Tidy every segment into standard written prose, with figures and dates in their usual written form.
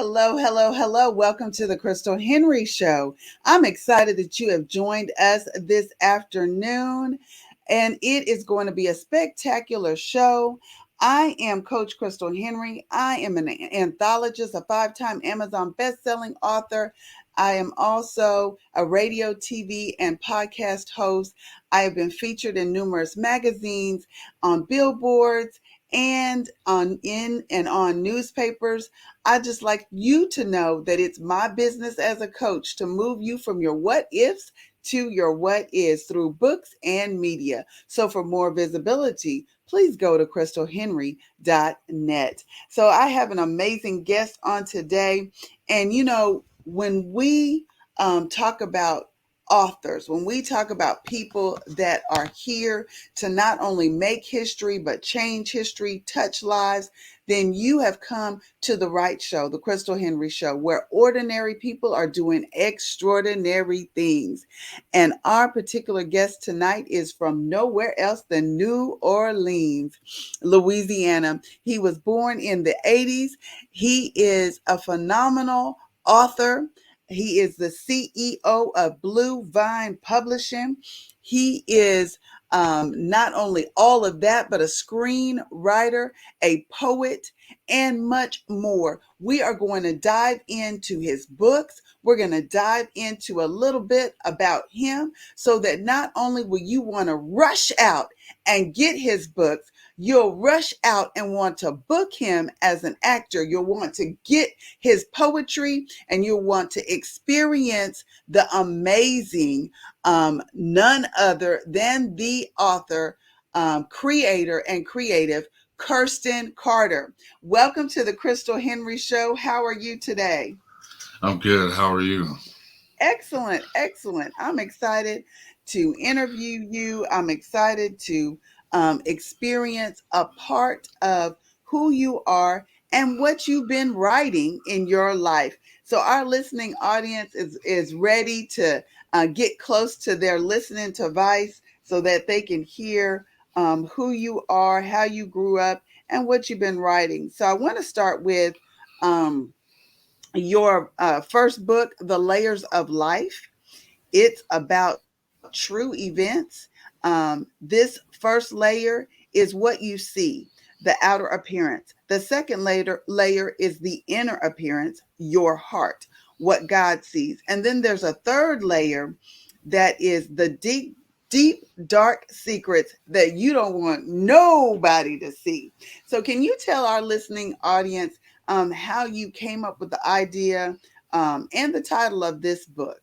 Hello, hello, hello. Welcome to the Krystal Henry Show. I'm excited that you have joined us this afternoon, and it is going to be a spectacular show. I am Coach Krystal Henry. I am an anthologist, a five-time Amazon best-selling author. I am also a radio, TV, and podcast host. I have been featured in numerous magazines, on billboards, and on newspapers. I just like you to know that it's my business as a coach to move you from your what ifs to your what is through books and media. So for more visibility, please go to crystalhenry.net. So I have an amazing guest on today. And when we talk about authors, when we talk about people that are here to not only make history, but change history, touch lives, then you have come to the right show, the Krystal Henry Show, where ordinary people are doing extraordinary things. And our particular guest tonight is from nowhere else than New Orleans, Louisiana. He was born in the 80s. He is a phenomenal author. He is the CEO of Blue Vine Publishing. He is not only all of that, but a screenwriter, a poet, and much more. We are going to dive into his books. We're going to dive into a little bit about him so that not only will you want to rush out and get his books, you'll rush out and want to book him as an actor. You'll want to get his poetry and you'll want to experience the amazing, none other than the author, creator, and creative Kurston Carter. Welcome to the Krystal Henry Show. How are you today? I'm good. How are you? Excellent, excellent. I'm excited to interview you. I'm excited to experience a part of who you are and what you've been writing in your life. So, our listening audience is ready to get close to their listening device so that they can hear who you are, how you grew up, and what you've been writing. So, I want to start with. Um, your first book, The Layers of Life. It's about true events. This first layer is what you see, the outer appearance. The second layer is the inner appearance, your heart, what God sees. And then there's a third layer that is the deep, deep, dark secrets that you don't want nobody to see. So, can you tell our listening audience how you came up with the idea and the title of this book?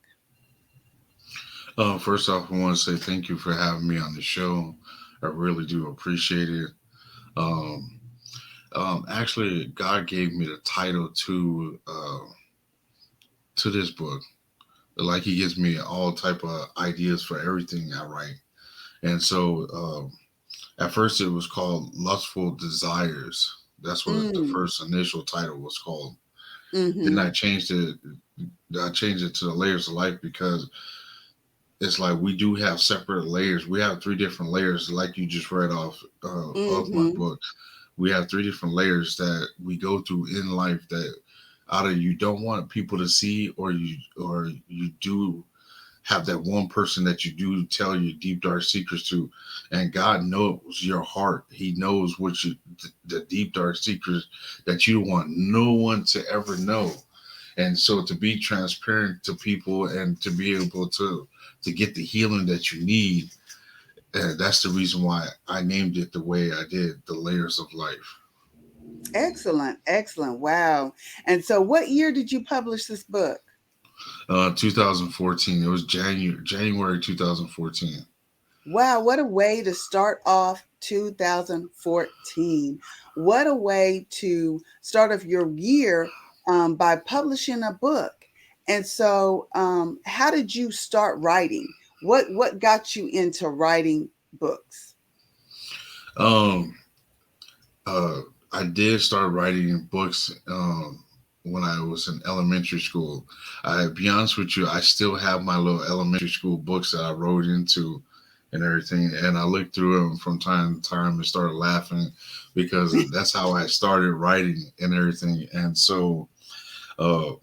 First off, I want to say thank you for having me on the show. I really do appreciate it. Um, Actually, God gave me the title to this book. Like He gives me all type of ideas for everything I write, and so at first it was called Lustful Desires. That's what the Mm, first initial title was called. Then mm-hmm, I changed it. I changed it to the Layers of Life because it's like we do have separate layers. We have three different layers, like you just read off of my mm-hmm, book. We have three different layers that we go through in life that either you don't want people to see, or you do have that one person that you do tell your deep dark secrets to, and God knows your heart. He knows what the deep dark secrets that you want no one to ever know. And so to be transparent to people and to be able to get the healing that you need, that's the reason why I named it the way I did, The Layers of Life. excellent, excellent. Wow. And so, what year did you publish this book? 2014. It was January 2014. Wow, what a way to start off 2014. What a way to start off your year by publishing a book. And so, how did you start writing? What got you into writing books? um uh I did start writing books when I was in elementary school. I be honest with you, I still have my little elementary school books that I wrote into and everything, and I looked through them from time to time and started laughing because that's how I started writing and everything. And so Uh,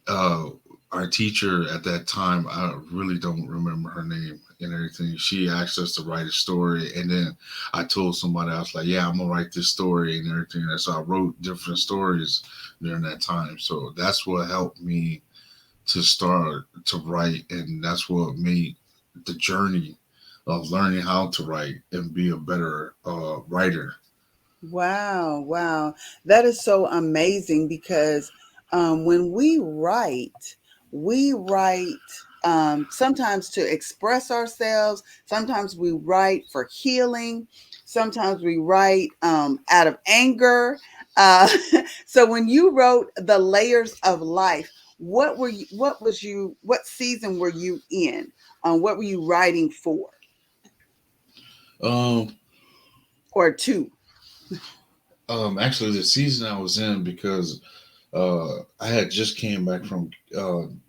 uh, our teacher at that time, I really don't remember her name and everything. She asked us to write a story, and then I told somebody, I was like, "Yeah, I'm gonna write this story and everything." And so I wrote different stories during that time. So that's what helped me to start to write, and that's what made the journey of learning how to write and be a better writer. Wow, wow. That is so amazing because when we write sometimes to express ourselves, sometimes we write for healing, sometimes we write out of anger. Uh, so when you wrote The Layers of Life, what season were you in? What were you writing for Um, or to? Actually, the season I was in because I had just came back from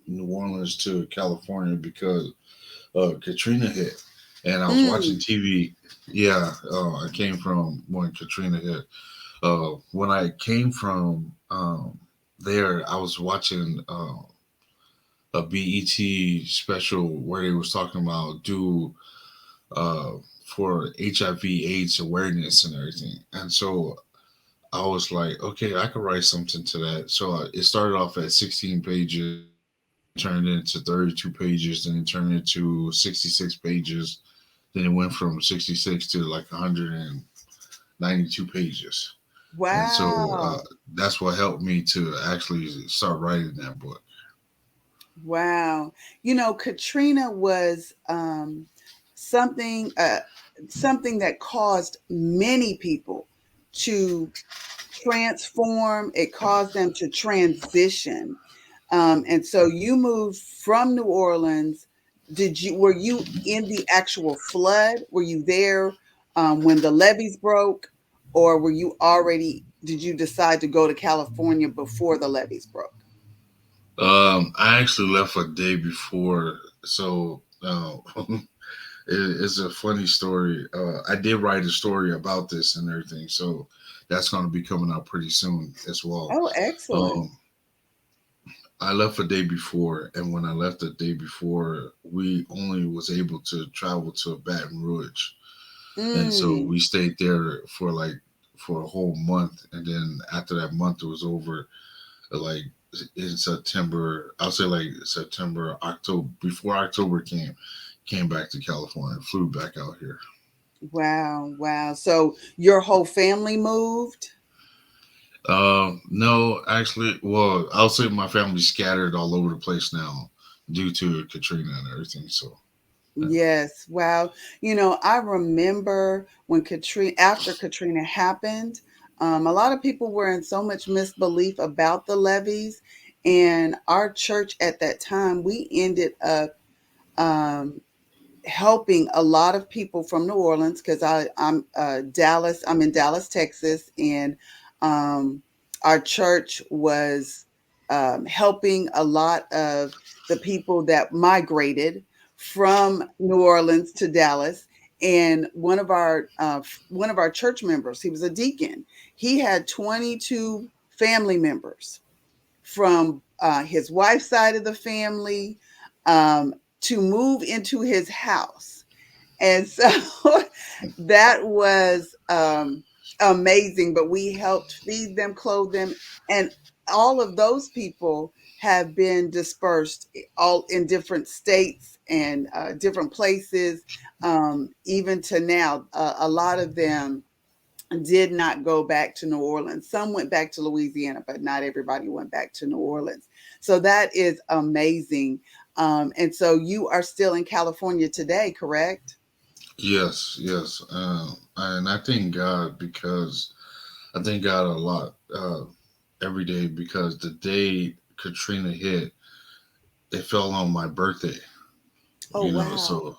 New Orleans to California because Katrina hit, and I was watching Mm, TV. Yeah, I came from when Katrina hit. When I came from there, I was watching a BET special where they was talking about do uh, for HIV/AIDS awareness and everything, and so I was like, okay, I could write something to that. So it started off at 16 pages, turned into 32 pages, then it turned into 66 pages. Then it went from 66 to like 192 pages. And so wow. that's what helped me to actually start writing that book. Wow. Katrina was something something that caused many people to transform. It caused them to transition. And so you moved from New Orleans. Were you in the actual flood? Were you there when the levees broke, or did you decide to go to California before the levees broke? I actually left a day before. So it's a funny story. I did write a story about this and everything. So that's going to be coming out pretty soon as well. Oh, excellent. Um, I left a day before, and when I left the day before, we only was able to travel to Baton Rouge, and so Mm. we stayed there for like for a whole month, and then after that month was over, like in September, I'll say like September, October, before October came back to California, flew back out here. Wow, wow. So your whole family moved? No, actually, well, I'll say my family's scattered all over the place now due to Katrina and everything. So, yeah. Yes. Wow. I remember when after Katrina happened, a lot of people were in so much misbelief about the levees. And our church at that time, we ended up um, helping a lot of people from New Orleans because I'm in Dallas, Texas, and um, our church was helping a lot of the people that migrated from New Orleans to Dallas. And one of our church members, he was a deacon. He had 22 family members from his wife's side of the family to move into his house. And so that was amazing. But we helped feed them, clothe them, and all of those people have been dispersed all in different states and different places. Even to now, a lot of them did not go back to New Orleans. Some went back to Louisiana, but not everybody went back to New Orleans. So that is amazing. And so you are still in California today, correct? Yes, yes, and I thank God because I thank God a lot every day because the day Katrina hit, it fell on my birthday. Oh, wow. So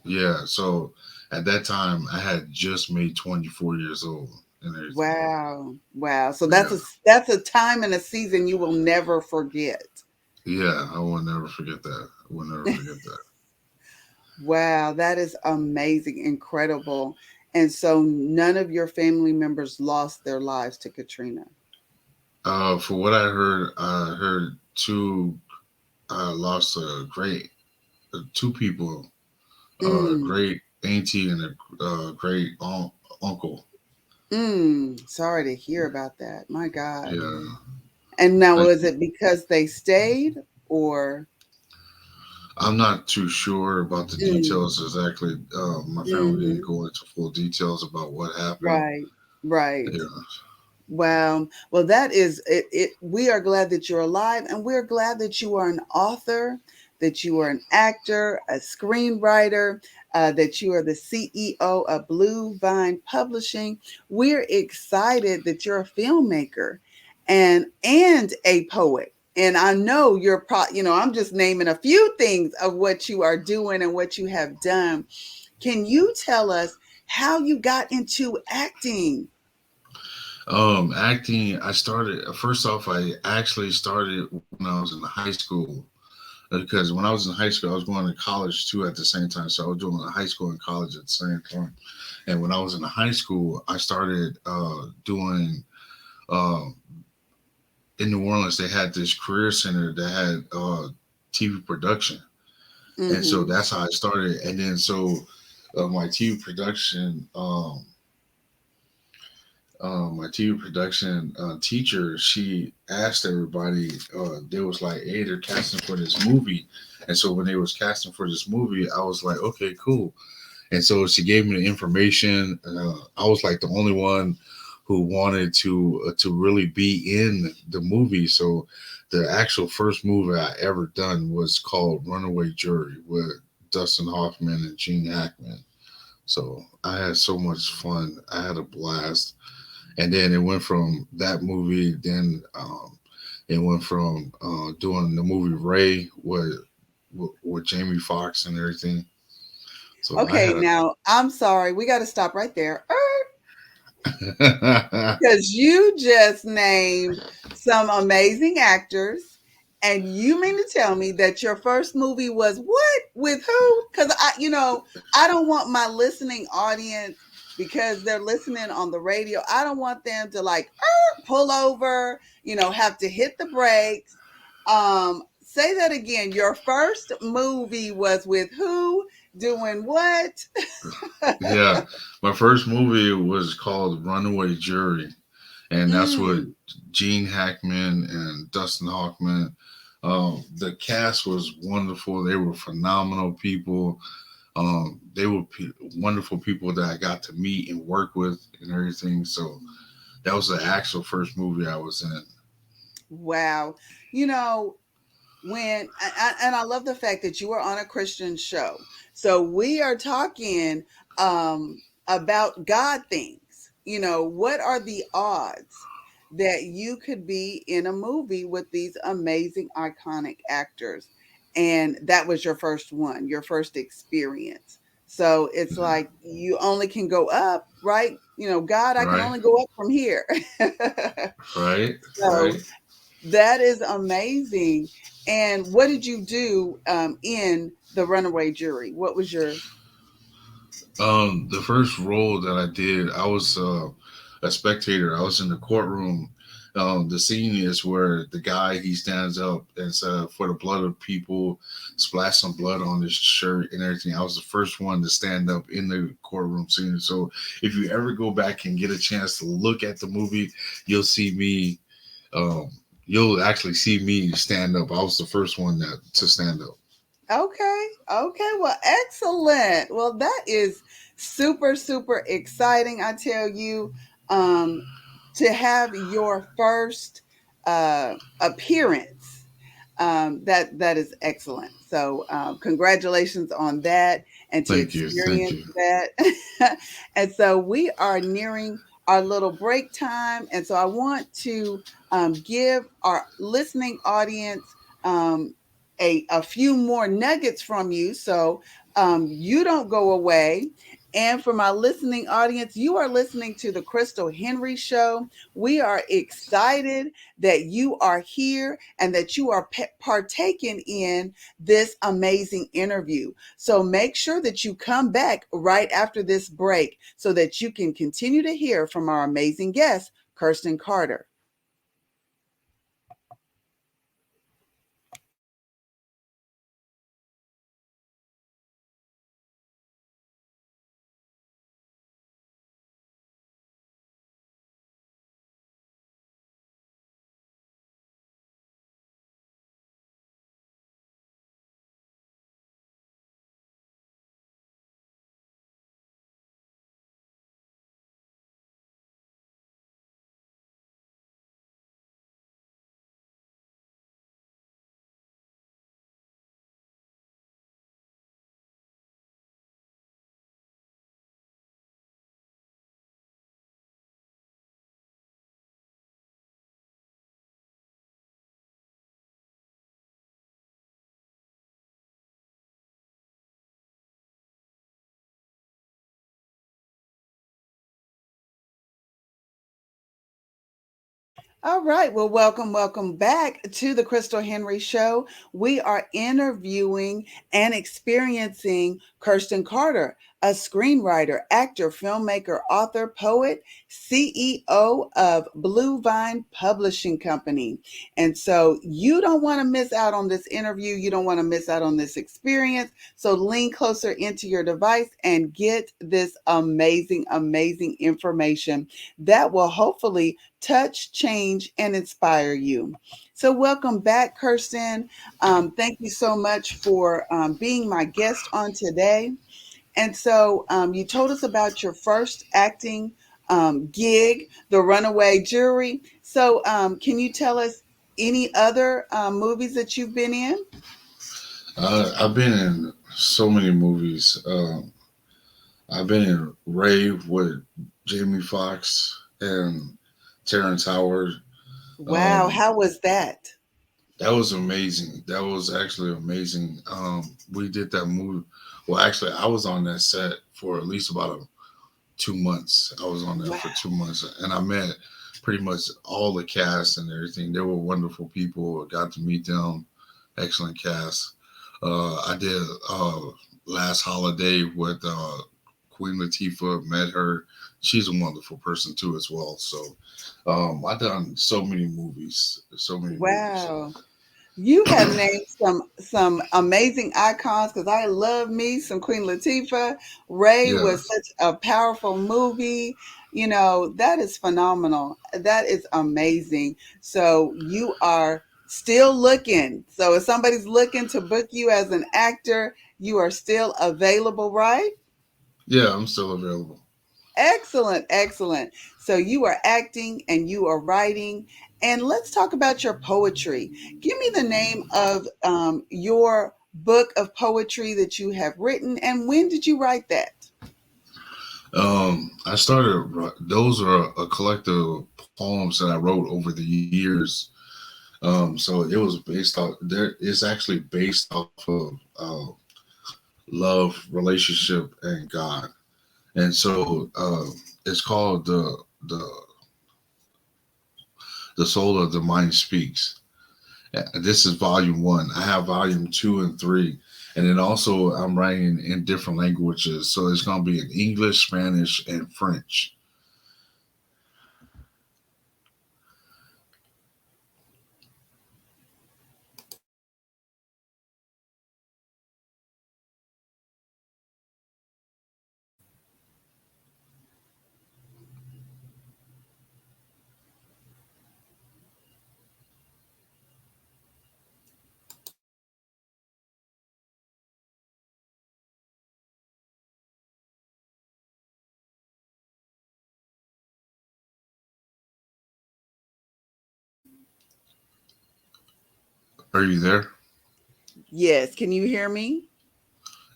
yeah, so at that time I had just made 24 years old and everything. Wow. Wow. So Yeah, that's a time and a season you will never forget. yeah, I will never forget that. I will never forget that. Wow, that is amazing, incredible. And so none of your family members lost their lives to Katrina. For what I heard two lost a great two people, a Mm, great auntie and a great uncle. sorry to hear about that. My God. Yeah, And now, thank was you. it because they stayed or? I'm not too sure about the Mm, details exactly. My family didn't hmm. go into full details about what happened. Right, right. Yeah. Wow. Well, that is it, we are glad that you're alive, and we're glad that you are an author, that you are an actor, a screenwriter, that you are the CEO of Blue Vine Publishing. We're excited that you're a filmmaker and a poet. And I know I'm just naming a few things of what you are doing and what you have done. Can you tell us how you got into acting? Acting. I started first off. I actually started when I was in high school because when I was in high school, I was going to college too at the same time. So I was doing high school and college at the same time. And when I was in high school, I started doing uh, in New Orleans. They had this career center that had TV production, and so Mm-hmm. that's how I started. And then so my TV production. My TV production teacher, she asked everybody. There was like, "Hey, they're casting for this movie," and so when they was casting for this movie, I was like, "Okay, cool." And so she gave me the information. I was like the only one who wanted to really be in the movie. So the actual first movie I ever done was called Runaway Jury with Dustin Hoffman and Gene Hackman. So I had so much fun. I had a blast. And then it went from that movie. Then it went from doing the movie Ray with Jamie Foxx and everything. So I Okay, had now I'm sorry. We got to stop right there a because you just named some amazing actors, and you mean to tell me that your first movie was what with who? Because I don't want my listening audience, because they're listening on the radio. I don't want them to like pull over, have to hit the brakes. Say that again. Your first movie was with who? Doing what? yeah. My first movie was called Runaway Jury, and that's with Mm, Gene Hackman and Dustin Hoffman. The cast was wonderful. They were phenomenal people. They were wonderful people that I got to meet and work with and everything. So that was the actual first movie I was in. wow. You know, and I love the fact that you are on a Christian show. So we are talking about God things. What are the odds that you could be in a movie with these amazing iconic actors? And that was your first one, your first experience. So it's Yeah. like you only can go up, right? God, I can Right, only go up from here. right, right. So that is amazing. And what did you do in the Runaway Jury? What was your? The first role that I did, I was a spectator. I was in the courtroom. The scene is where the guy he stands up and said, "For the blood of people, splash some blood on his shirt and everything." I was the first one to stand up in the courtroom scene. So if you ever go back and get a chance to look at the movie, you'll see me. Um, you'll actually see me stand up. I was the first one to stand up. Okay, okay, well, excellent. Well, that is super, super exciting. I tell you, um, to have your first appearance. That is excellent. So congratulations on that, and to Thank you, thank experience you, that. And so we are nearing our little break time, and so I want to give our listening audience a few more nuggets from you, so you don't go away. And for my listening audience, you are listening to the Crystal Henry Show. We are excited that you are here and that you are partaking in this amazing interview. So make sure that you come back right after this break so that you can continue to hear from our amazing guest, Kurston Carter. All right. Well, welcome back to the Crystal Henry Show. We are interviewing and experiencing Kirsten Carter, a screenwriter, actor, filmmaker, author, poet, CEO of Blue Vine Publishing Company. And so you don't want to miss out on this interview. You don't want to miss out on this experience. So lean closer into your device and get this amazing information that will hopefully touch, change, and inspire you. So, welcome back, Kirsten. Thank you so much for being my guest on today. And so, you told us about your first acting gig, The Runaway Jury. So, can you tell us any other movies that you've been in? I've been in so many movies. I've been in Rave with Jamie Foxx and Terrence Howard. Wow, Um, how was that? that was amazing. That was actually amazing. We did that movie. Well, actually, I was on that set for at least about 2 months. I was on there Wow. for 2 months, and I met pretty much all the cast and everything. They were wonderful people. I got to meet them. Excellent cast. I did last holiday with Queen Latifah. Met her. She's a wonderful person too, as well. So I've done so many movies. So many movies. Wow. You have named some amazing icons because I love me some Queen Latifah. Ray Yeah, was such a powerful movie. That is phenomenal. That is amazing. So you are still looking. So if somebody's looking to book you as an actor, you are still available, right? yeah. I'm still available. Excellent, excellent. So you are acting and you are writing. And let's talk about your poetry. Give me the name of your book of poetry that you have written, and when did you write that? I started. Those are a collective poems that I wrote over the years. So it was based off. There, it's actually based off of love, relationship, and God. And so it's called the soul of the mind speaks. This is volume one. I have volume two and three, and then also I'm writing in different languages. So it's going to be in English, Spanish, and French. Are you there? Yes, can you hear me?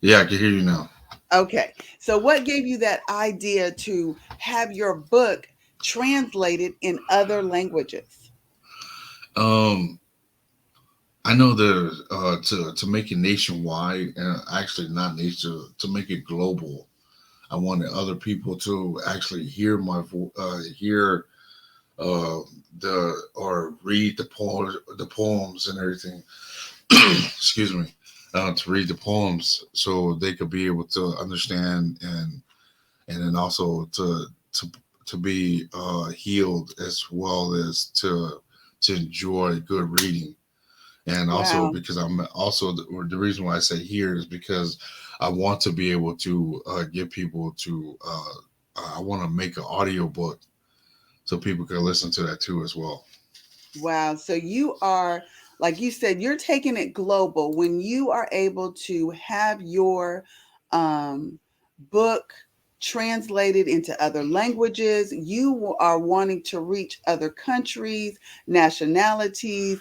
Yeah, I can hear you now. Okay. So what gave you that idea to have your book translated in other languages? Um, I know that to make it nationwide, and actually not nation, to make it global. I wanted other people to actually hear hear uh, or read the poems and everything. Excuse me, to read the poems so they could be able to understand and then also to be healed as well as to enjoy good reading. And also Wow. because I'm also the reason why I say here is because I want to be able to get people to I want to make an audio book so people can listen to that too as well. Wow. So you are, like you said, you're taking it global when you are able to have your um, book translated into other languages. You are wanting to reach other countries, nationalities,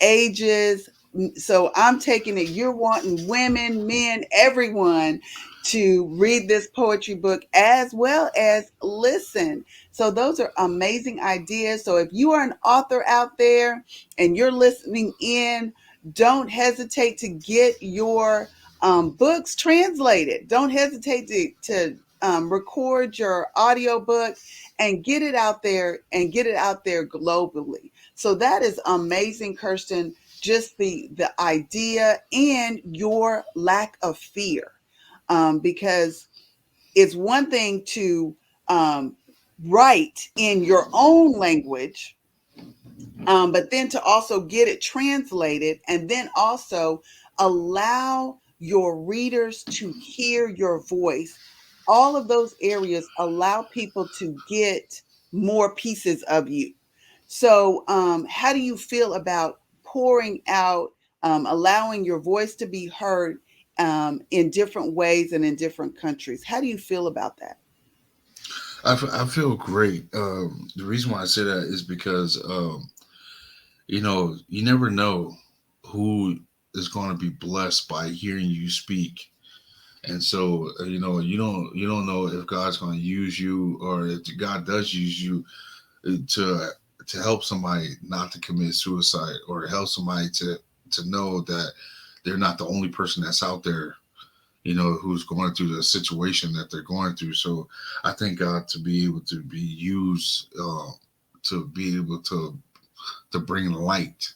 ages. So I'm taking it, you're wanting women, men, everyone to read this poetry book as well as listen. So those are amazing ideas. So if you are an author out there and you're listening in, don't hesitate to get your books translated. Don't hesitate to record your audiobook and get it out there and get it out there globally. So that is amazing, Kirsten. Just the idea and your lack of fear, because it's one thing to um, write in your own language, but then to also get it translated and then also allow your readers to hear your voice. All of those areas allow people to get more pieces of you. So, how do you feel about pouring out, allowing your voice to be heard in different ways and in different countries? How do you feel about that? I feel great. The reason why I say that is because you never know who is going to be blessed by hearing you speak. And so, you don't know if God's going to use you, or if God does use you to help somebody not to commit suicide, or help somebody to know that they're not the only person that's out there, who's going through the situation that they're going through. So I thank God to be able to be used, to be able to bring light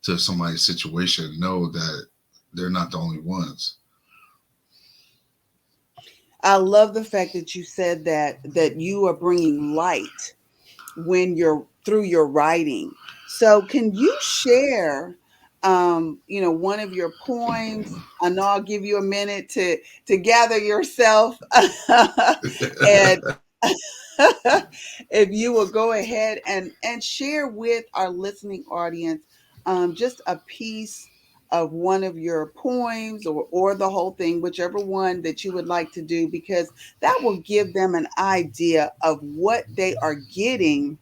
to somebody's situation, know that they're not the only ones. I love the fact that you said that you are bringing light when you're through your writing. So can you share one of your poems? I know I'll give you a minute to gather yourself and if you will go ahead and share with our listening audience just a piece of one of your poems or the whole thing, whichever one that you would like to do, because that will give them an idea of what they are getting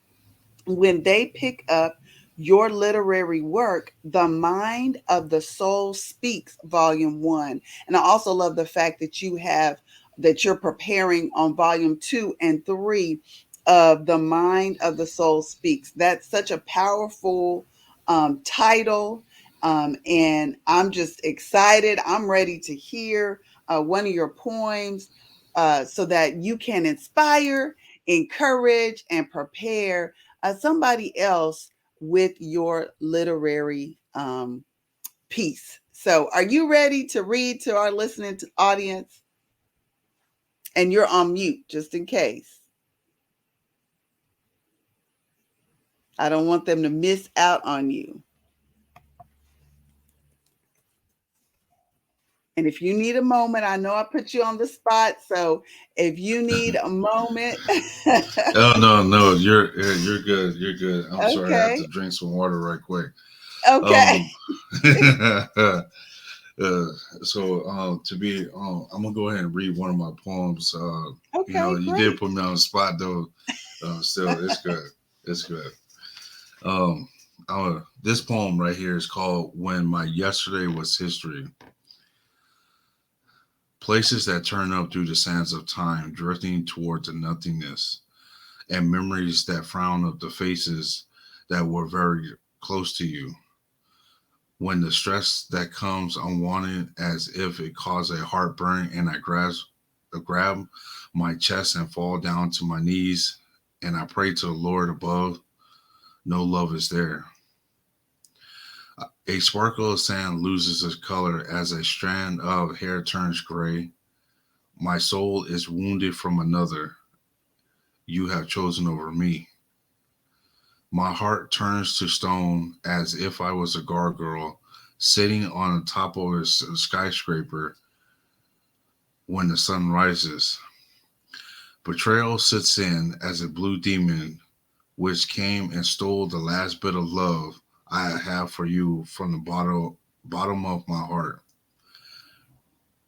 when they pick up your literary work, The Mind of the Soul Speaks, Volume 1. And I also love the fact that you're preparing on Volume 2 and 3 of The Mind of the Soul Speaks. That's such a powerful title. And I'm just excited. I'm ready to hear one of your poems so that you can inspire, encourage, and prepare somebody else with your literary piece. So, are you ready to read to our listening audience? And you're on mute just in case. I don't want them to miss out on you. And if you need a moment, I know I put you on the spot. So, if you need a moment, Oh, no, no, you're good. You're good. I'm sorry. I have to okay, drink some water right quick. okay, Um, uh, so to be, I'm gonna go ahead and read one of my poems. okay, You did great. put me on the spot though. Still, it's good. It's good. Um, this poem right here is called "When My Yesterday Was History." Places that turn up through the sands of time, drifting towards the nothingness, and memories that frown up the faces that were very close to you. When the stress that comes unwanted, as if it caused a heartburn, and I grab my chest and fall down to my knees, and I pray to the Lord above. No love is there. A sparkle of sand loses its color as a strand of hair turns gray. My soul is wounded from another you have chosen over me. My heart turns to stone as if I was a gargoyle sitting on the top of a skyscraper when the sun rises. Betrayal sits in as a blue demon which came and stole the last bit of love I have for you from the bottom of my heart.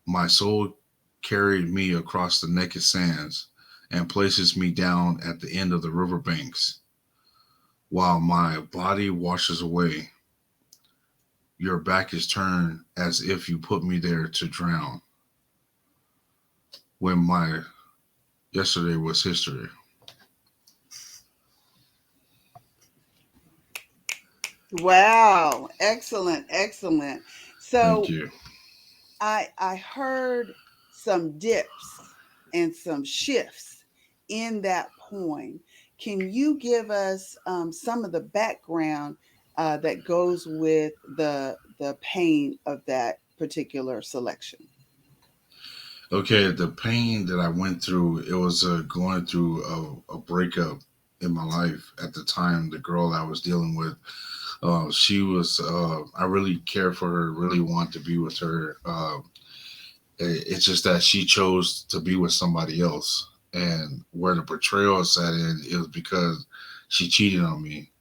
My soul carried me across the naked sands and places me down at the end of the riverbanks while my body washes away. Your back is turned as if you put me there to drown when my yesterday was history. Wow, excellent, excellent. Thank So, you. I heard some dips. and some shifts in that poem. Can you give us some of the background that goes with the pain of that particular selection? Okay, the pain that I went through, it was going through a breakup in my life at the time. The girl I was dealing with, she was, I really cared for her, really want to be with her. It's just that she chose to be with somebody else. And where the betrayal sat in, it was because she cheated on me.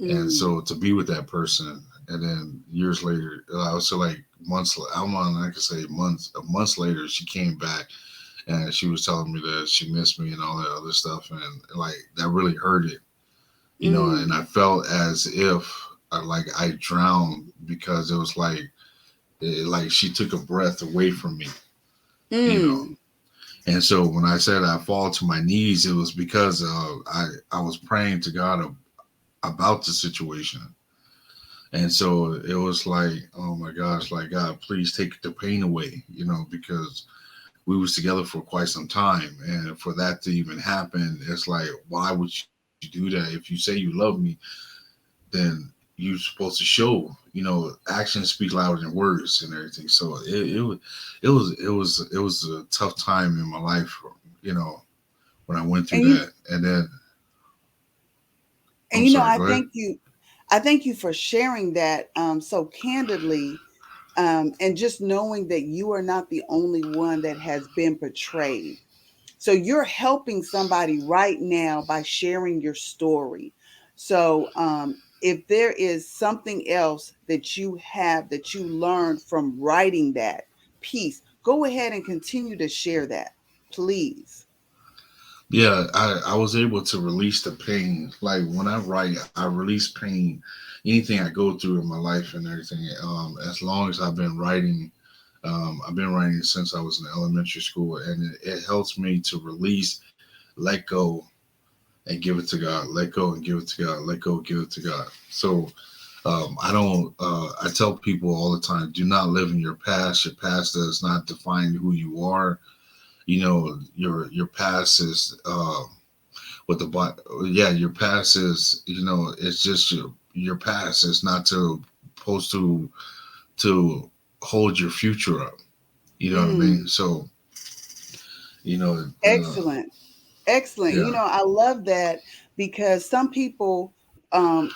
And Mm, so to be with that person, and then years later, I was so like months. I'm on, I could say months. Months later, she came back and she was telling me that she missed me and all that other stuff, and like that really hurt it, you know. And mm, I felt as if like I drowned because it was like she took a breath away from me, you know. mm, And so when I said I fall to my knees, it was because I was praying to God about the situation. And so it was like, oh my gosh, like God, please take the pain away, you know, because we was together for quite some time, and for that to even happen, it's like, why would you do that? If you say you love me, then you're supposed to show, you know, actions speak louder than words and everything. So it was a tough time in my life, you know, when I went through and you that. And then and I'm you know, sorry, go ahead. I thank you for sharing that so candidly, and just knowing that you are not the only one that has been betrayed. So you're helping somebody right now by sharing your story. So if there is something else that you have that you learned from writing that piece, go ahead and continue to share that, please. Yeah, I was able to release the pain. Like when I write, I release pain, anything I go through in my life and everything. As long as I've been writing since I was in elementary school, and it helps me to release, let go, and give it to God. Let go and give it to God. Let go, give it to God. So I don't. I tell people all the time: do not live in your past. Your past does not define who you are. You know, your past is what the yeah, your past is, you know, it's just your past. It's not to supposed to hold your future up. You know what I mean? Mm, So you know, excellent. Excellent. yeah, I love that because some people, um,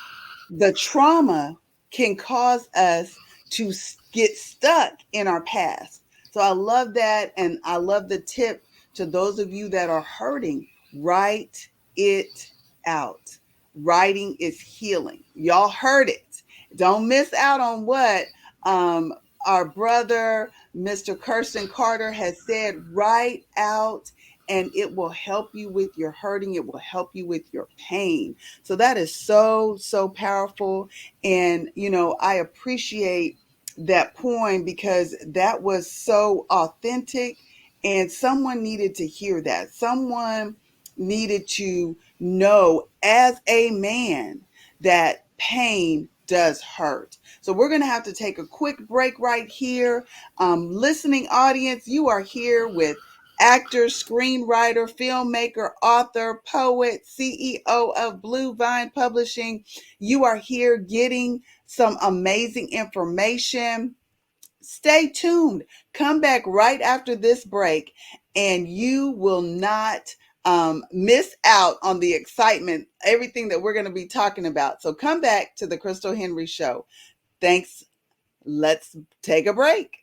the trauma can cause us to get stuck in our past. So I love that. And I love the tip to those of you that are hurting, write it out. Writing is healing. Y'all heard it. Don't miss out on what um, our brother, Mr. Kirsten Carter, has said. Write out, and it will help you with your hurting. It will help you with your pain. So that is so, so powerful. And, I appreciate that poem because that was so authentic, and someone needed to hear that. Someone needed to know as a man that pain does hurt. So we're going to have to take a quick break right here. Listening audience, you are here with actor, screenwriter, filmmaker, author, poet, CEO of Blue Vine Publishing. You are here getting some amazing information. Stay tuned. Come back right after this break, and you will not miss out on the excitement, everything that we're going to be talking about. So come back to the Crystal Henry Show. Thanks. Let's take a break.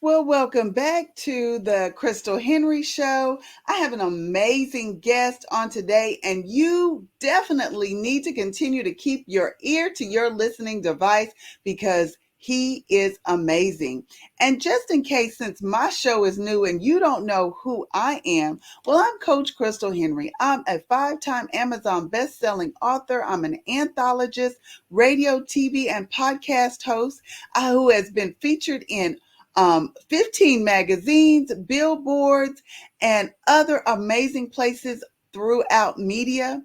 Well, welcome back to the Crystal Henry Show. I have an amazing guest on today, and you definitely need to continue to keep your ear to your listening device because he is amazing. And just in case, since my show is new and you don't know who I am, well, I'm Coach Crystal Henry. I'm a 5-time Amazon best-selling author. I'm an anthologist, radio, TV, and podcast host who has been featured in 15 magazines, billboards, and other amazing places throughout media.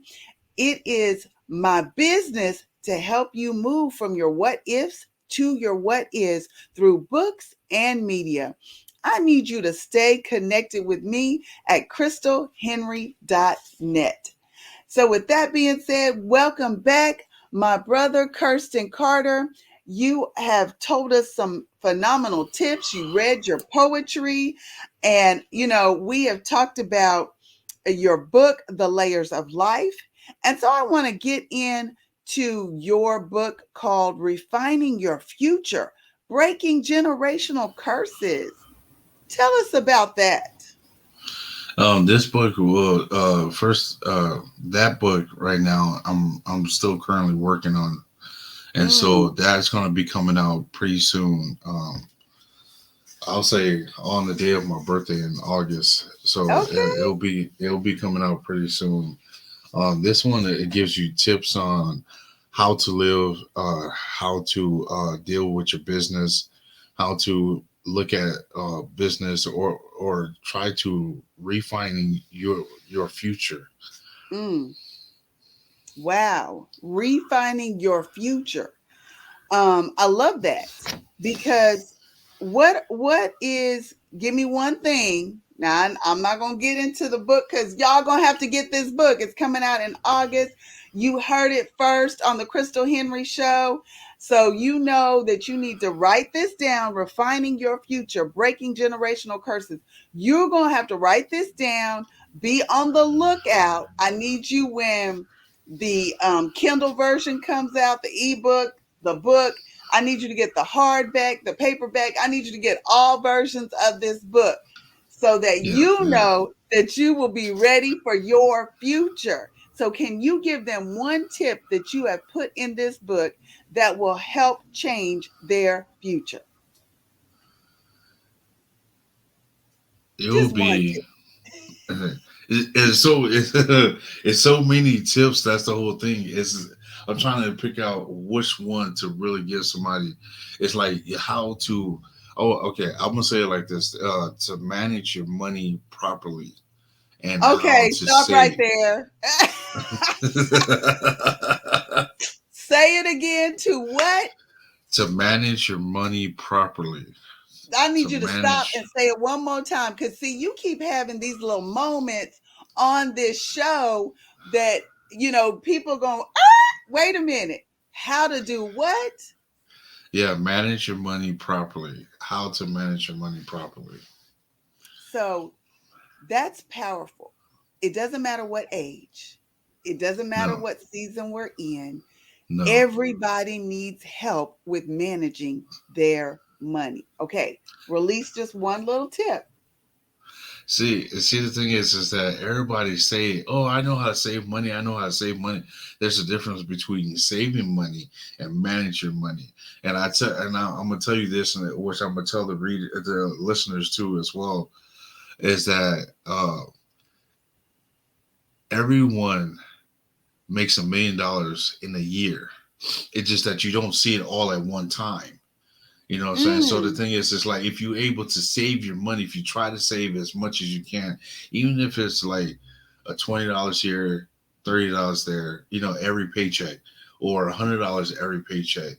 It is my business to help you move from your what ifs to your what is through books and media. I need you to stay connected with me at crystalhenry.net. So, with that being said, welcome back, my brother Kurston Carter. You have told us some phenomenal tips. You read your poetry, and we have talked about your book, The Layers of Life. And so, I want to get into your book called Refining Your Future, Breaking Generational Curses. Tell us about that. This book will first that book right now I'm still currently working on, and so Mm, that's going to be coming out pretty soon. I'll say on the day of my birthday in August, so okay. it'll be coming out pretty soon. This one, it gives you tips on how to live, how to deal with your business, how to look at business, or try to refine your future. Mm. Wow, refining your future. I love that because what is give me one thing. Now I'm not gonna get into the book because y'all gonna have to get this book. It's coming out in August. You heard it first on the Crystal Henry Show. So you know that you need to write this down, refining your future, breaking generational curses. You're gonna have to write this down. Be on the lookout. I need you when the Kindle version comes out, the ebook, the book. I need you to get the hardback, the paperback. I need you to get all versions of this book so that Yeah, you yeah. know that you will be ready for your future. So, can you give them one tip that you have put in this book that will help change their future? It will Just one be. tip. It's so many tips. That's the whole thing. I'm trying to pick out which one to really give somebody. It's like how to. Oh, okay. I'm gonna say it like this: to manage your money properly and how Okay, to stop right save. there. Say it again to what? To manage your money properly. I To need you to stop and manage. say it one more time because, see, you keep having these little moments on this show that, people going, wait a minute. How to do what? Yeah, manage your money properly. How to manage your money properly. So that's powerful. It doesn't matter what age, it doesn't matter No, what season we're in. no. Everybody needs help with managing their money. Okay, release just one little tip. See, the thing is that everybody say, "Oh, I know how to save money. I know how to save money." There's a difference between saving money and managing money. I'm gonna tell you this, and which I'm gonna tell the listeners too as well, is that everyone makes $1 million in a year. It's just that you don't see it all at one time. You know what I'm saying? So the Mm, thing is, it's like if you're able to save your money, if you try to save as much as you can, even if it's like a $20 here, $30 there, every paycheck, or $100 every paycheck.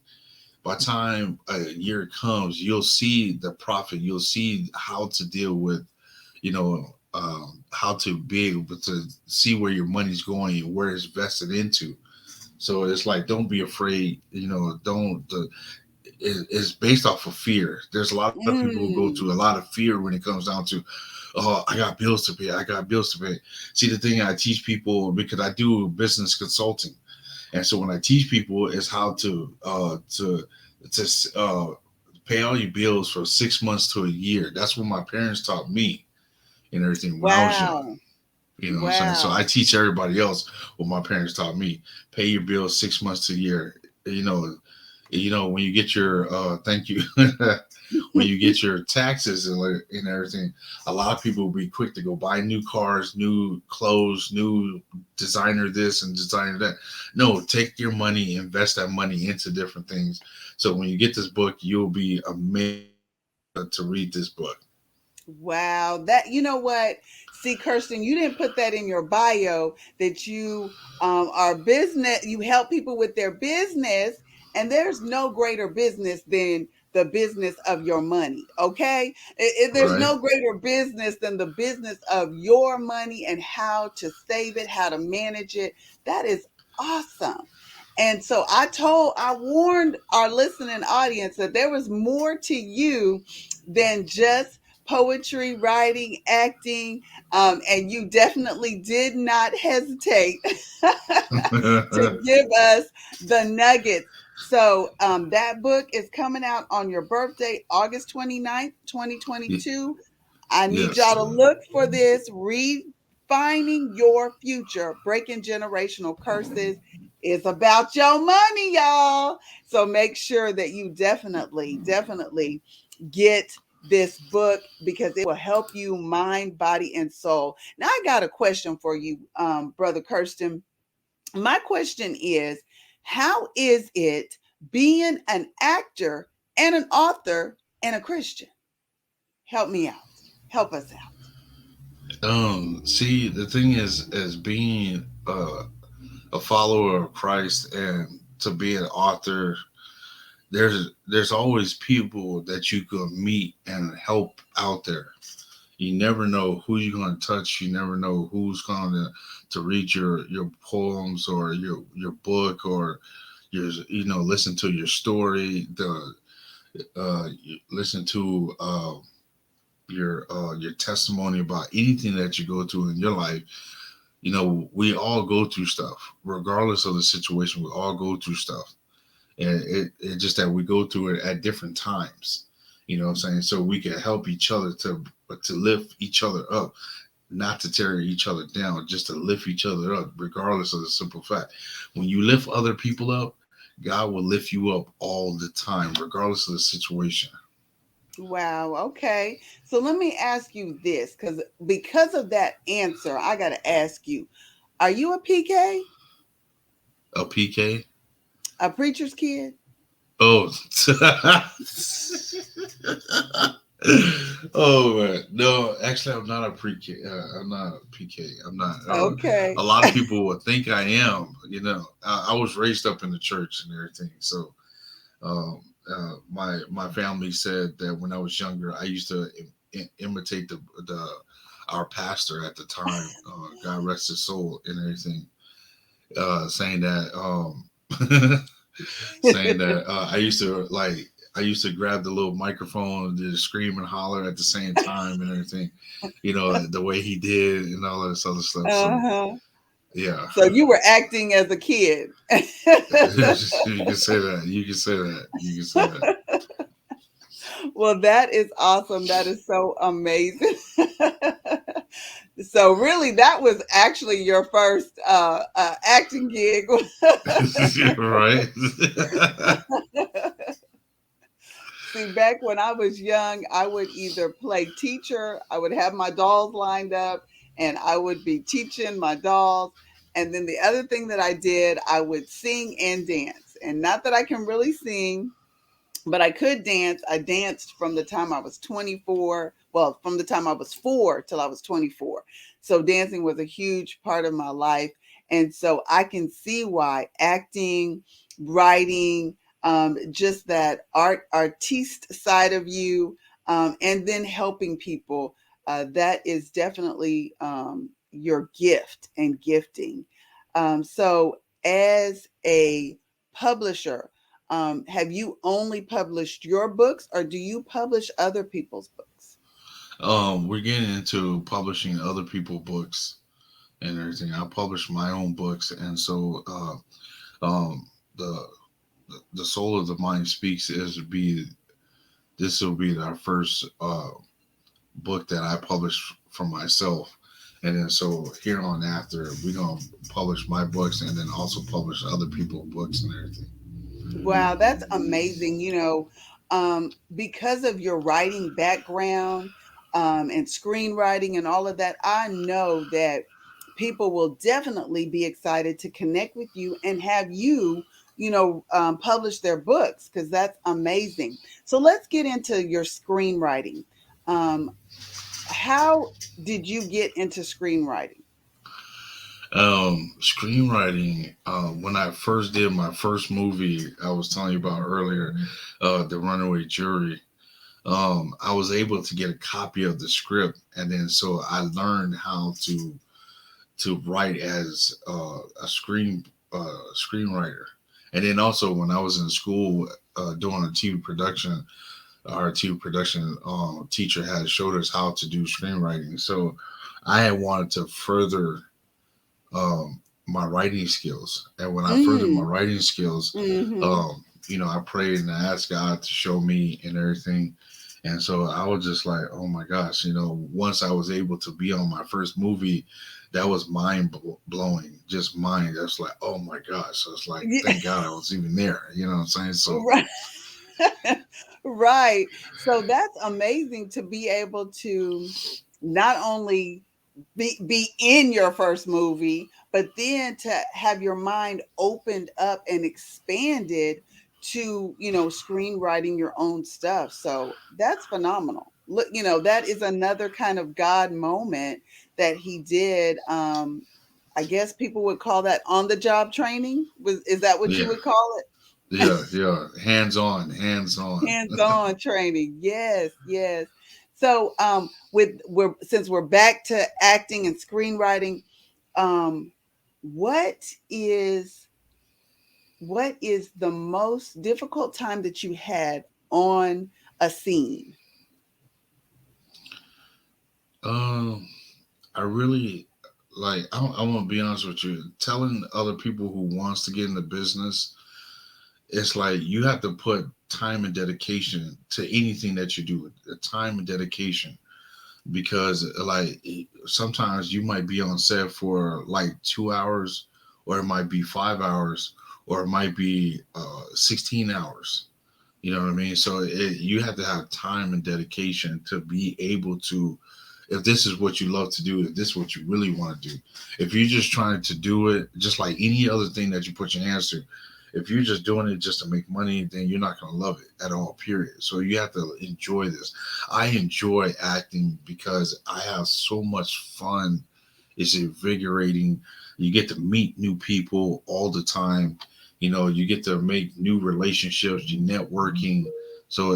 By the time a year comes, you'll see the profit. You'll see how to deal with, how to be able to see where your money's going and where it's vested into. So it's like, don't be afraid. Don't. Is based off of fear. There's a lot of people who go through a mm, lot of fear when it comes down to, oh, I got bills to pay. I got bills to pay. See, the thing I teach people because I do business consulting, and so when I teach people is how to pay all your bills for 6 months to a year. That's what my parents taught me and everything when I was young. Wow. You know what I'm saying? So I Wow. teach everybody else what my parents taught me. Pay your bills 6 months to a year. You know, when you get your thank you when you get your taxes and everything, a lot of people will be quick to go buy new cars, new clothes, new designer this and designer that. No, take your money, invest that money into different things. So when you get this book, you'll be amazed to read this book. Wow, that you know what? See, Kirsten, you didn't put that in your bio that you are business. You help people with their business, and there's no greater business than the business of your money. Okay, there's Right? no greater business than the business of your money and how to save it, how to manage it. That is awesome. And so I warned our listening audience that there was more to you than just poetry, writing, acting, and you definitely did not hesitate to give us the nuggets. So that book is coming out on your birthday, August 29th, Ye- 2022. I need yes. y'all to look for this. Redefining Your Future, Breaking Generational Curses is about your money, y'all. So make sure that you definitely get this book because it will help you mind, body, and soul. Now, I got a question for you, Brother Kirsten. My question is, how is it being an actor and an author and a Christian? Help me out. Help us out. See, the thing is, as being a follower of Christ and to be an author, there's always people that you can meet and help out there. You never know who you're going to touch. You never know who's going to read your poems or your book or your listen to your story. Listen to your testimony about anything that you go through in your life. We all go through stuff, regardless of the situation. We all go through stuff, and it's just that we go through it at different times. You know what I'm saying? So we can help each other to lift each other up, not to tear each other down, just to lift each other up, regardless of the simple fact. When you lift other people up, God will lift you up all the time, regardless of the situation. Wow. Okay. So let me ask you this because of that answer, I got to ask you, are you a PK? A PK? A preacher's kid? Oh. Oh man, no. Actually, I'm not a pre-K. I'm not a PK. I'm not. A Okay. lot of people would think I am. I was raised up in the church and everything. So, my family said that when I was younger, I used to imitate the our pastor at the time. God rest his soul and everything. Saying that saying that I used to grab the little microphone and just scream and holler at the same time and everything, the way he did and all this other stuff. So Uh-huh. yeah, So you were acting as a kid. you can say that. You can say that. You can say that. Well, that is awesome. That is so amazing. So really that was actually your first acting gig. Right. See, back when I was young, I would either play teacher, I would have my dolls lined up, and I would be teaching my dolls. And then the other thing that I did, I would sing and dance. And not that I can really sing, but I could dance. I danced from the time I was 24. Well, from the time I was 4 till I was 24. So dancing was a huge part of my life. And so I can see why acting, writing, just that artiste side of you, and then helping people, that is definitely your gift and gifting. So as a publisher, have you only published your books or do you publish other people's books? We're getting into publishing other people's books and everything. I publish my own books, and so um, the the soul of the mind speaks is to be this will be our first book that I published for myself. And then so here on after, we're gonna publish my books and then also publish other people's books and everything. Wow, that's amazing. Because of your writing background, and screenwriting and all of that, I know that people will definitely be excited to connect with you and have you, publish their books because that's amazing. So let's get into your screenwriting. Um, how did you get into screenwriting? Screenwriting. When I first did my first movie, I was telling you about earlier, the Runaway Jury. I was able to get a copy of the script, and then so I learned how to write as a screenwriter. And then also when I was in school doing a TV production, our TV production teacher had showed us how to do screenwriting. So I had wanted to further my writing skills, and when I furthered my Mm, writing skills, mm-hmm. I prayed and I asked God to show me and everything. And so I was just like, oh my gosh, once I was able to be on my first movie, that was mind blowing, just mind. That's like, oh my gosh. So it's like, Yeah, thank God I was even there. You know what I'm saying? So, right. Right. So that's amazing to be able to not only be in your first movie, but then to have your mind opened up and expanded to, screenwriting your own stuff. So that's phenomenal. Look, that is another kind of God moment that he did. I guess people would call that on the job training. Is that what you yeah, would call it? yeah, yeah. Hands on, hands on. Hands-on training. Yes, yes. So, since we're back to acting and screenwriting, um, what is what is the most difficult time that you had on a scene? Um, I really I want to be honest with you. Telling other people who wants to get in the business, it's like you have to put time and dedication to anything that you do. The time and dedication, because like sometimes you might be on set for like 2 hours, or it might be 5 hours, or it might be 16 hours. You know what I mean? So you have to have time and dedication to be able to, if this is what you love to do, if this is what you really want to do. If you're just trying to do it just like any other thing that you put your hands to, if you're just doing it just to make money, then you're not going to love it at all, period. So you have to enjoy this. I enjoy acting because I have so much fun. It's invigorating. You get to meet new people all the time. You get to make new relationships, you networking. So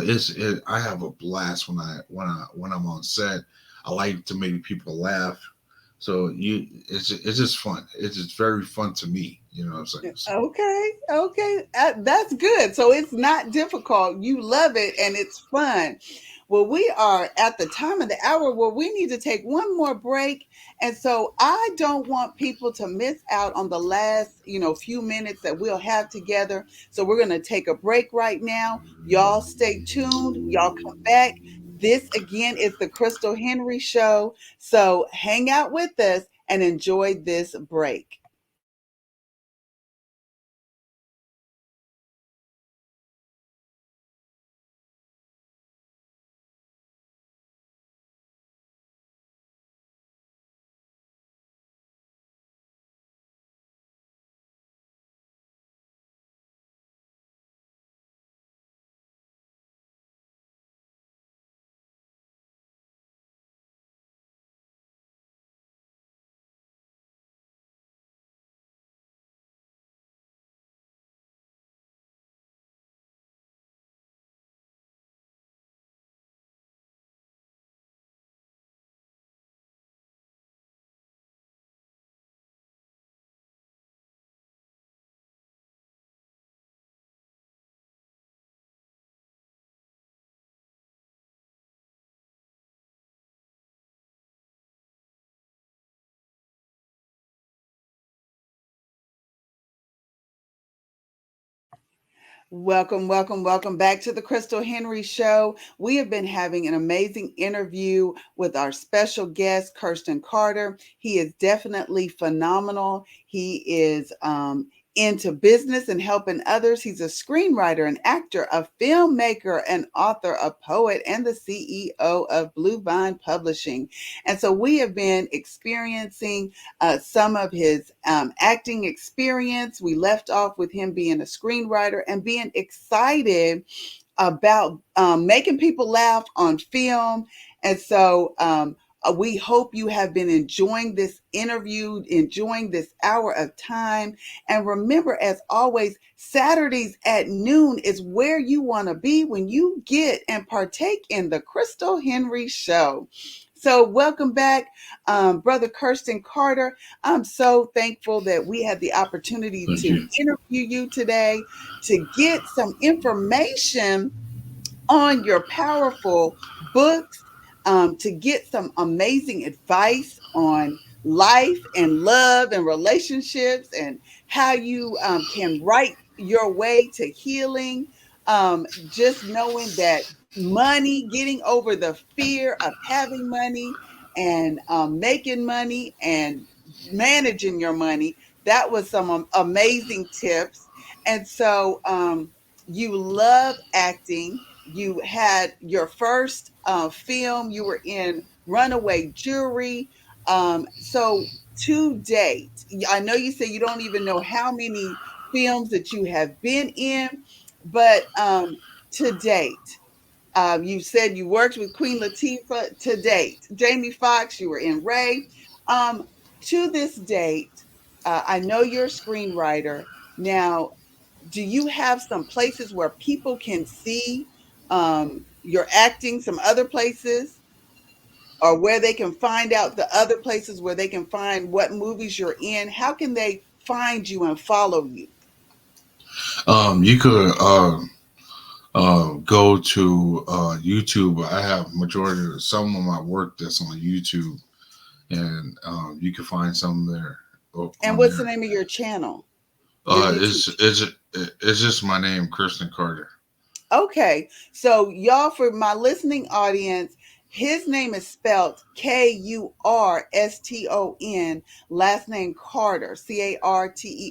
I have a blast when I'm on set. I like to make people laugh. So it's just fun. It's just very fun to me. You know what I'm saying? So Okay, okay, that's good. So it's not difficult. You love it and it's fun. Well, we are at the time of the hour where we need to take one more break. And so I don't want people to miss out on the last, few minutes that we'll have together. So we're going to take a break right now. Y'all stay tuned. Y'all come back. This again is the Crystal Henry Show. So hang out with us and enjoy this break. Welcome, welcome, welcome back to the Crystal Henry Show. We have been having an amazing interview with our special guest, Kurston Carter. He is definitely phenomenal. He is into business and helping others. He's a screenwriter, an actor, a filmmaker, an author, a poet, and the CEO of Blue Vine Publishing. And so we have been experiencing some of his acting experience. We left off with him being a screenwriter and being excited about making people laugh on film. And so we hope you have been enjoying this interview, enjoying this hour of time. And remember, as always, Saturdays at noon is where you want to be when you get and partake in the Crystal Henry Show. So, welcome back, Brother Kurston Carter. I'm so thankful that we had the opportunity Thank to you. interview you today to get some information on your powerful books, to get some amazing advice on life and love and relationships and how you can write your way to healing. Just knowing that money, getting over the fear of having money and making money and managing your money. That was some amazing tips. And so you love acting. You had your first film. You were in Runaway Jury. So to date, I know you say you don't even know how many films that you have been in, but to date, you said you worked with Queen Latifah. To date, Jamie Foxx, you were in Ray. Um, to this date, I know you're a screenwriter. Now, do you have some places where people can see your acting, some other places, or where they can find out the other places where they can find what movies you're in? How can they find you and follow you? You could go to YouTube. I have majority of some of my work that's on YouTube, and you can find some there And on what's the there. name of your channel, your YouTube? It's just my name, Kristen Carter. Okay. So, y'all, for my listening audience, his name is spelled Kurston, last name Carter,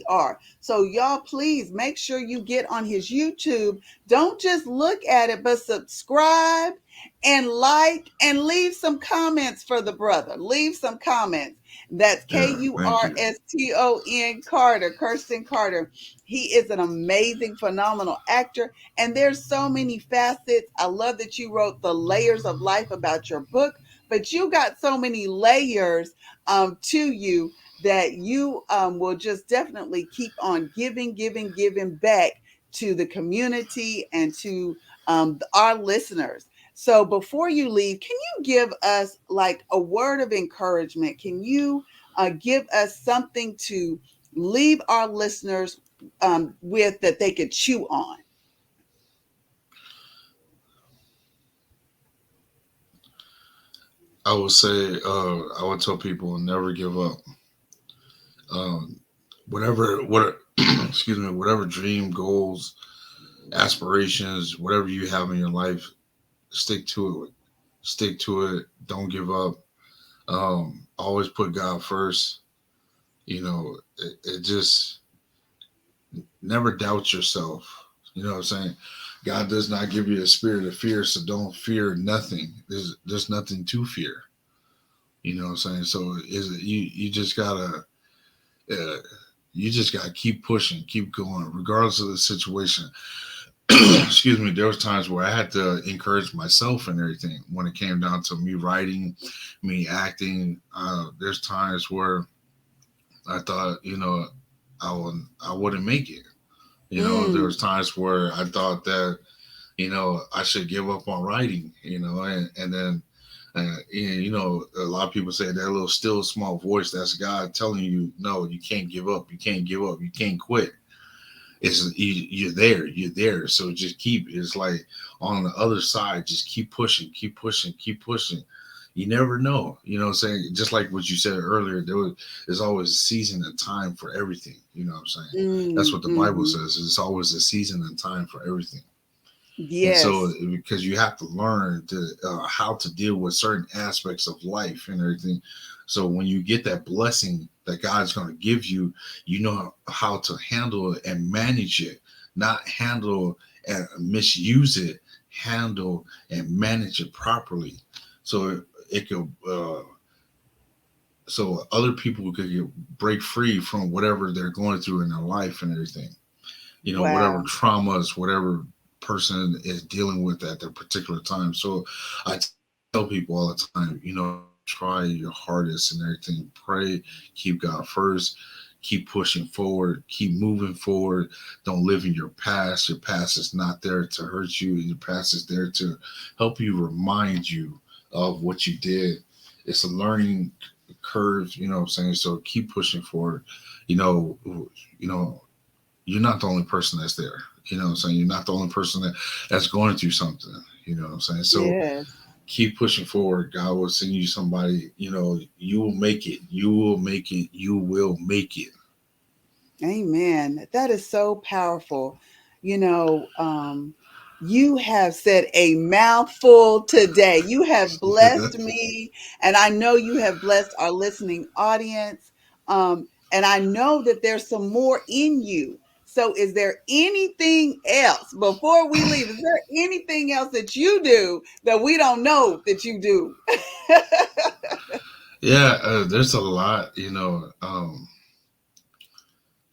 Carter. So, y'all, please make sure you get on his YouTube. Don't just look at it, but subscribe and like and leave some comments for the brother. Leave some comments. That's Yeah, thank you. Kurston Carter, Kurston Carter. He is an amazing, phenomenal actor. And there's so many facets. I love that you wrote the layers of life about your book, but you got so many layers to you that you will just definitely keep on giving, giving, giving back to the community and to our listeners. So before you leave, can you give us like a word of encouragement? Can you give us something to leave our listeners with that they could chew on? I would say I would tell people never give up. Um, what excuse me, whatever dream, goals, aspirations, whatever you have in your life, stick to it. Stick to it. Don't give up. Always put God first. It just never doubt yourself. You know what I'm saying? God does not give you a spirit of fear, so don't fear nothing. There's nothing to fear. You know what I'm saying? So is uh, you just gotta keep pushing, keep going, regardless of the situation. Excuse me. There was times where I had to encourage myself and everything when it came down to me writing, me acting. There's times where I thought, I wouldn't make it. There Mm. was times where I thought that, I should give up on writing, and then, a lot of people say that little still small voice, that's God telling you, no, you can't give up. You can't give up. You can't quit. You're there. You're there. So just keep, it's like on the other side, just keep pushing, keep pushing, keep pushing. You never know. You know what I'm saying? Just like what you said earlier, there's always a season and time for everything. You know what I'm saying? That's what the Bible Mm-hmm. says. It's always a season and time for everything. And so, Yes. because you have to learn to how to deal with certain aspects of life and everything. So when you get that blessing that God's going to give you, you know how to handle it and manage it, not handle and misuse it, handle and manage it properly. So it could, so other people could break free from whatever they're going through in their life and everything. You know, whatever Wow. traumas, whatever person is dealing with at their particular time. So I tell people all the time, you know, try your hardest and everything. Pray, keep God first, keep pushing forward, keep moving forward. Don't live in your past. Your past is not there to hurt you. Your past is there to help you, remind you of what you did. It's a learning curve, you know what I'm saying? So keep pushing forward. You know, you know, you're not the only person that's there. You know what I'm saying? You're not the only person that's going through something. You know what I'm saying? So Yes. keep pushing forward. God will send you somebody, you know, you will make it. You will make it. You will make it. Amen. That is so powerful. You know, you have said a mouthful today. You have blessed me, and I know you have blessed our listening audience. And I know that there's some more in you. So, is there anything else before we leave? Is there anything else that you do that we don't know that you do? Yeah, there's a lot, you know,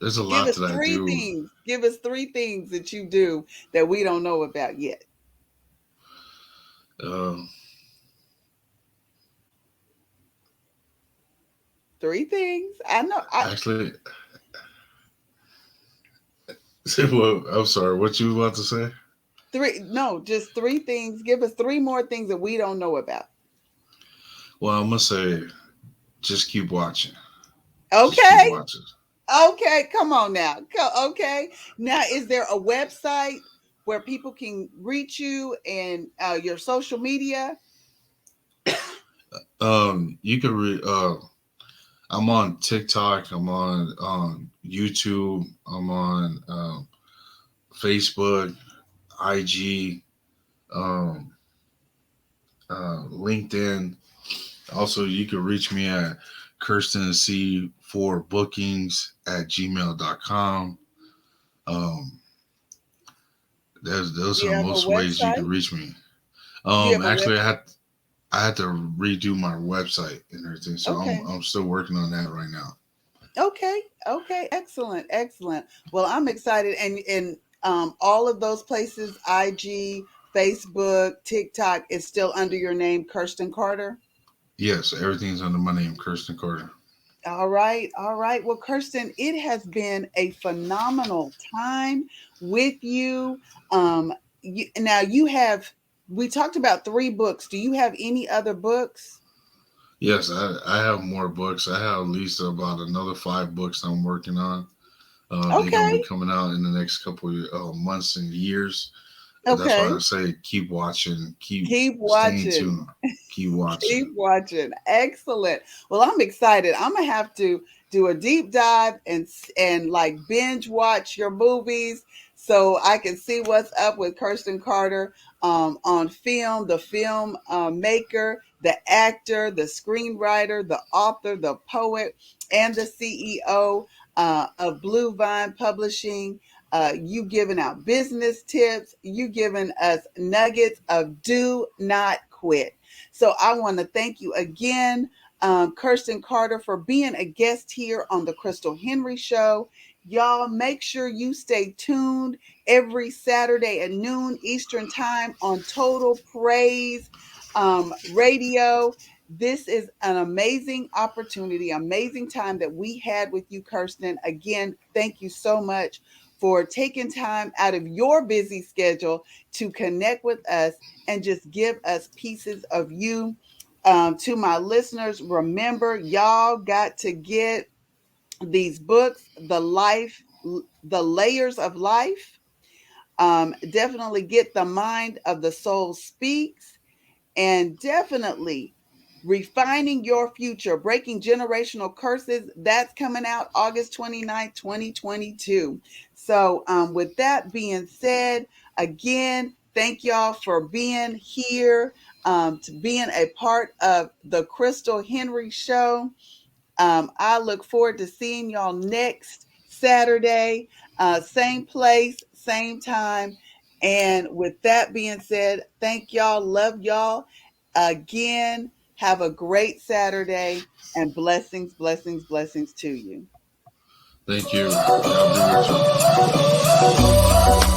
there's a Give lot us that I three do. things. Give us three things that you do that we don't know about yet. Um, Three things. I know. I Actually, well, I'm sorry, what you about to say? three. No, just three things. Give us three more things that we don't know about. Well, I'm going to say just keep watching. Just keep Okay. watching. Okay. Come on now. Okay. Now, is there a website where people can reach you and your social media? You can I'm on TikTok. I'm on YouTube. I'm on Facebook, IG, um, LinkedIn. Also, you can reach me at Kurston C for bookings at gmail.com. Um, those Do are you the have a most ways you can website? reach me. Do you have a Actually, website? I had to redo my website and everything, so Okay. I'm still working on that right now. Okay. Okay. Excellent. Excellent. Well, I'm excited, and all of those places, IG, Facebook, TikTok, is still under your name, Kirsten Carter. Yes, everything's under my name, Kirsten Carter. All right, all right. Well, Kirsten, it has been a phenomenal time with you. Now you have. We talked about three books. Do you have any other books? Yes, I have more books. I have at least about another 5 books I'm working on. They're gonna be Okay, coming out in the next couple of months and years. That's why okay. I say keep watching, keep Keep staying watching. tuned, keep watching. Keep watching. Excellent. Well, I'm excited. I'm gonna have to do a deep dive and like binge watch your movies so I can see what's up with Kirsten Carter on film, the film maker, the actor, the screenwriter, the author, the poet, and the CEO of Blue Vine Publishing. You giving out business tips, you giving us nuggets of do not quit. So I want to thank you again, Kirsten Carter, for being a guest here on the Crystal Henry Show. Y'all make sure you stay tuned every Saturday at noon Eastern Time on Total Praise Radio. This is an amazing opportunity, amazing time that we had with you, Kirsten. Again, thank you so much for taking time out of your busy schedule to connect with us and just give us pieces of you. To my listeners, remember, y'all got to get these books, the layers of life. Definitely get the mind of the soul speaks, and definitely Refining Your Future, Breaking Generational Curses. That's coming out August 29th, 2022. So, with that being said, again, thank y'all for being here, to being a part of the Krystal Henry Show. I look forward to seeing y'all next Saturday, same place, same time. And with that being said, thank y'all. Love y'all. Again, have a great Saturday and blessings, blessings, blessings to you. Thank you. God be with you.